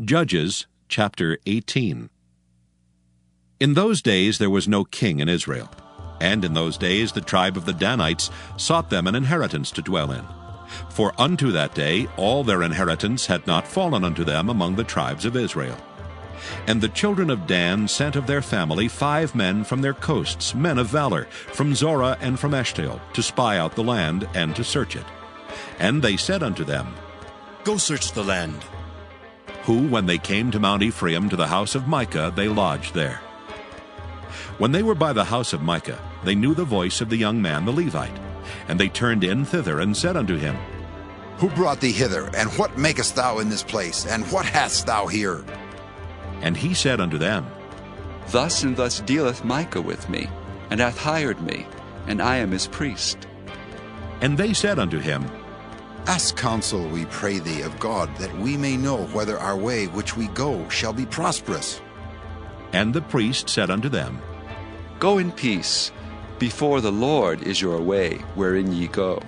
Judges chapter 18. In those days there was no king in Israel, and in those days the tribe of the Danites sought them an inheritance to dwell in. For unto that day all their inheritance had not fallen unto them among the tribes of Israel. And the children of Dan sent of their family 5 men from their coasts, men of valor, from Zorah and from Eshtaol, to spy out the land and to search it. And they said unto them, Go search the land. Who, when they came to Mount Ephraim to the house of Micah, they lodged there. When they were by the house of Micah, they knew the voice of the young man the Levite. And they turned in thither, and said unto him, Who brought thee hither, and what makest thou in this place, and what hast thou here? And he said unto them, Thus and thus dealeth Micah with me, and hath hired me, and I am his priest. And they said unto him, Ask counsel, we pray thee, of God, that we may know whether our way which we go shall be prosperous. And the priest said unto them, Go in peace. Before the Lord is your way, wherein ye go.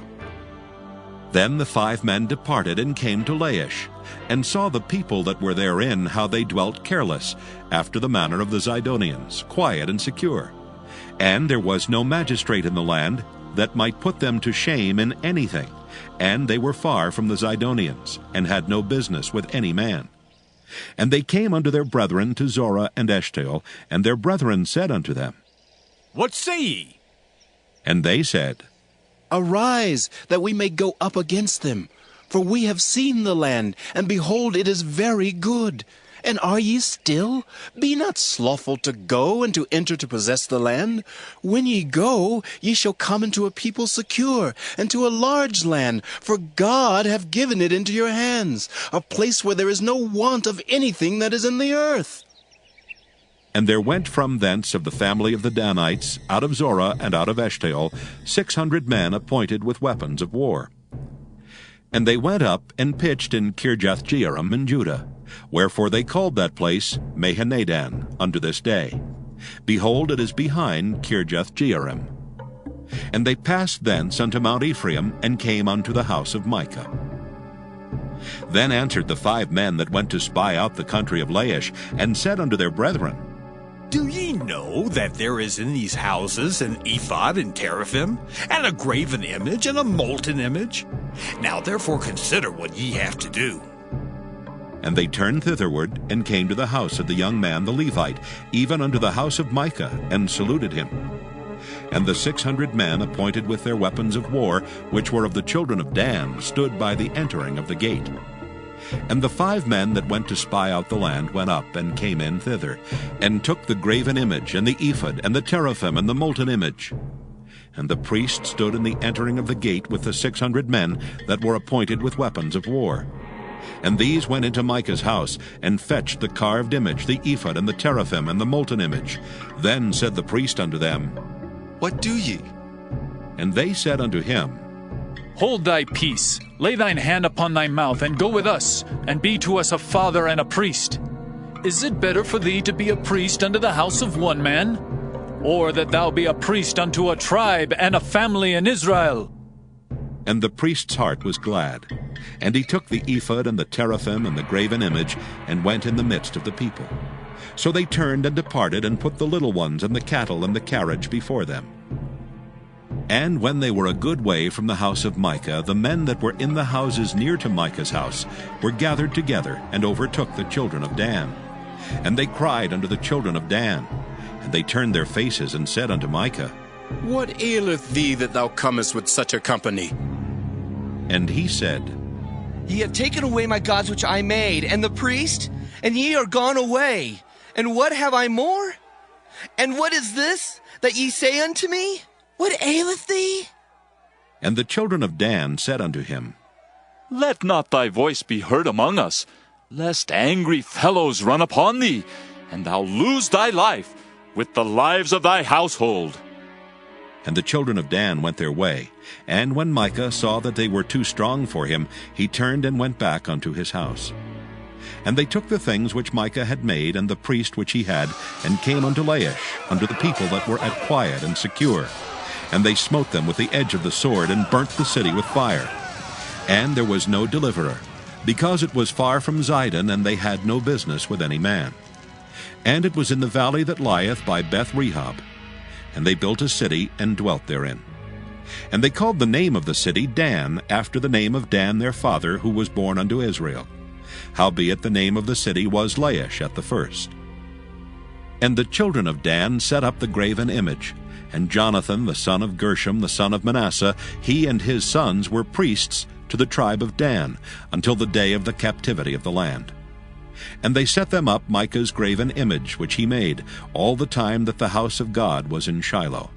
Then the 5 men departed and came to Laish, and saw the people that were therein, how they dwelt careless, after the manner of the Zidonians, quiet and secure. And there was no magistrate in the land that might put them to shame in anything, and they were far from the Zidonians, and had no business with any man. And they came unto their brethren to Zorah and Eshtaol, and their brethren said unto them, What say ye? And they said, Arise, that we may go up against them. For we have seen the land, and behold, it is very good. And are ye still? Be not slothful to go and to enter to possess the land. When ye go, ye shall come into a people secure, and to a large land, for God hath given it into your hands, a place where there is no want of anything that is in the earth. And there went from thence of the family of the Danites, out of Zorah and out of Eshtaol, 600 men appointed with weapons of war. And they went up and pitched in Kirjath-jearim in Judah, wherefore they called that place Mahaneh-dan unto this day. Behold, it is behind Kirjath-jearim. And they passed thence unto Mount Ephraim, and came unto the house of Micah. Then answered the 5 men that went to spy out the country of Laish, and said unto their brethren, Do ye know that there is in these houses an ephod and teraphim, and a graven image and a molten image? Now therefore consider what ye have to do. And they turned thitherward, and came to the house of the young man the Levite, even unto the house of Micah, and saluted him. And the 600 men appointed with their weapons of war, which were of the children of Dan, stood by the entering of the gate. And the 5 men that went to spy out the land went up, and came in thither, and took the graven image, and the ephod, and the teraphim, and the molten image. And the priest stood in the entering of the gate with the 600 men that were appointed with weapons of war. And these went into Micah's house, and fetched the carved image, the ephod, and the teraphim, and the molten image. Then said the priest unto them, What do ye? And they said unto him, Hold thy peace, lay thine hand upon thy mouth, and go with us, and be to us a father and a priest. Is it better for thee to be a priest unto the house of one man, or that thou be a priest unto a tribe and a family in Israel? And the priest's heart was glad. And he took the ephod and the teraphim and the graven image, and went in the midst of the people. So they turned and departed, and put the little ones and the cattle and the carriage before them. And when they were a good way from the house of Micah, the men that were in the houses near to Micah's house were gathered together, and overtook the children of Dan. And they cried unto the children of Dan. And they turned their faces, and said unto Micah, What aileth thee that thou comest with such a company? And he said, Ye have taken away my gods which I made, and the priest, and ye are gone away. And what have I more? And what is this that ye say unto me? What aileth thee? And the children of Dan said unto him, Let not thy voice be heard among us, lest angry fellows run upon thee, and thou lose thy life with the lives of thy household. And the children of Dan went their way. And when Micah saw that they were too strong for him, he turned and went back unto his house. And they took the things which Micah had made, and the priest which he had, and came unto Laish, unto the people that were at quiet and secure. And they smote them with the edge of the sword, and burnt the city with fire. And there was no deliverer, because it was far from Zidon, and they had no business with any man. And it was in the valley that lieth by Beth-rehob. And they built a city, and dwelt therein. And they called the name of the city Dan, after the name of Dan their father, who was born unto Israel. Howbeit the name of the city was Laish at the first. And the children of Dan set up the graven image. And Jonathan the son of Gershom the son of Manasseh, he and his sons were priests to the tribe of Dan, until the day of the captivity of the land. And they set them up Micah's graven image, which he made, all the time that the house of God was in Shiloh.